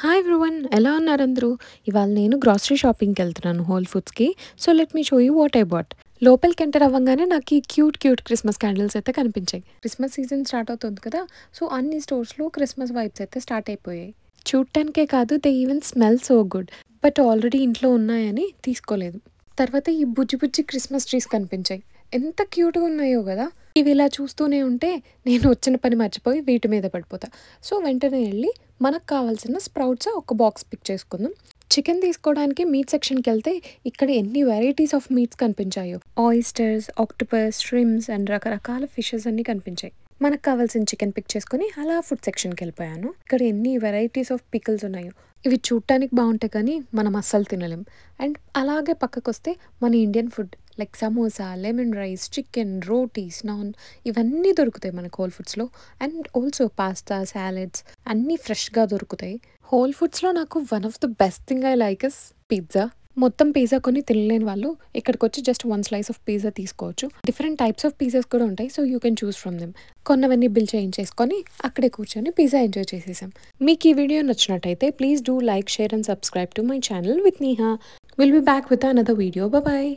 Hi everyone, ఎలా ఉన్నారు అందరూ? ఇవాళ నేను గ్రాసరీ షాపింగ్కి వెళ్తున్నాను హోల్ ఫుడ్స్కి. So let me show you what I bought. లోపలికి ఎంటర్ అవ్వగానే నాకు ఈ క్యూట్ క్యూట్ క్రిస్మస్ క్యాండిల్స్ అయితే కనిపించాయి. క్రిస్మస్ సీజన్ స్టార్ట్ అవుతుంది కదా, సో అన్ని స్టోర్స్లో క్రిస్మస్ వైబ్స్ అయితే స్టార్ట్ అయిపోయాయి. చూడటానికే కాదు, they even smell so good. But already ఇంట్లో ఉన్నాయని తీసుకోలేదు. తర్వాత ఈ బుజ్జి బుజ్జి క్రిస్మస్ ట్రీస్ కనిపించాయి. ఎంత క్యూట్గా ఉన్నాయో కదా. ఇవి ఇలా చూస్తూనే ఉంటే నేను వచ్చిన పని మర్చిపోయి వీటి మీద పడిపోతా. సో వెంటనే వెళ్ళి మనకు కావాల్సిన స్ప్రౌట్స్ ఒక బాక్స్ పిక్ చేసుకుందాం. చికెన్ తీసుకోవడానికి మీట్ సెక్షన్కి వెళ్తే ఇక్కడ ఎన్ని వెరైటీస్ ఆఫ్ మీట్స్ కనిపించాయో. ఆయిస్టర్స్, ఆక్టోపస్, ష్రిమ్స్ అండ్ రకరకాల ఫిషెస్ అన్నీ కనిపించాయి. మనకు కావాల్సిన చికెన్ పిక్ చేసుకుని అలా ఫుడ్ సెక్షన్కి వెళ్ళిపోయాను. ఇక్కడ ఎన్ని వెరైటీస్ ఆఫ్ పికిల్స్ ఉన్నాయో. ఇవి చూడటానికి బాగుంటాయి కానీ మనం అస్సలు తినలేం. అండ్ అలాగే పక్కకు వస్తే మన Indian food like samosa, lemon rice, chicken, rotis, naan ఇవన్నీ దొరుకుతాయి మనకు హోల్ ఫుడ్స్లో. అండ్ ఆల్సో పాస్తా, సాలెడ్స్ అన్నీ ఫ్రెష్గా దొరుకుతాయి. హోల్ ఫుడ్స్లో నాకు one of the best thing I like is pizza. మొత్తం పిజ్జా కొని తినలేని వాళ్ళు ఇక్కడికి వచ్చి just one slice of pizza తీసుకోవచ్చు. డిఫరెంట్ టైప్స్ ఆఫ్ పిజ్జాస్ కూడా ఉంటాయి, so you can choose from them. కొన్నవన్నీ బిల్ చేయించేసుకొని అక్కడే కూర్చొని పిజ్జా ఎంజాయ్ చేసేసాం. మీకు ఈ వీడియో నచ్చినట్టయితే please do like, share and subscribe to my channel with Neha. Will be back with another video. Bye.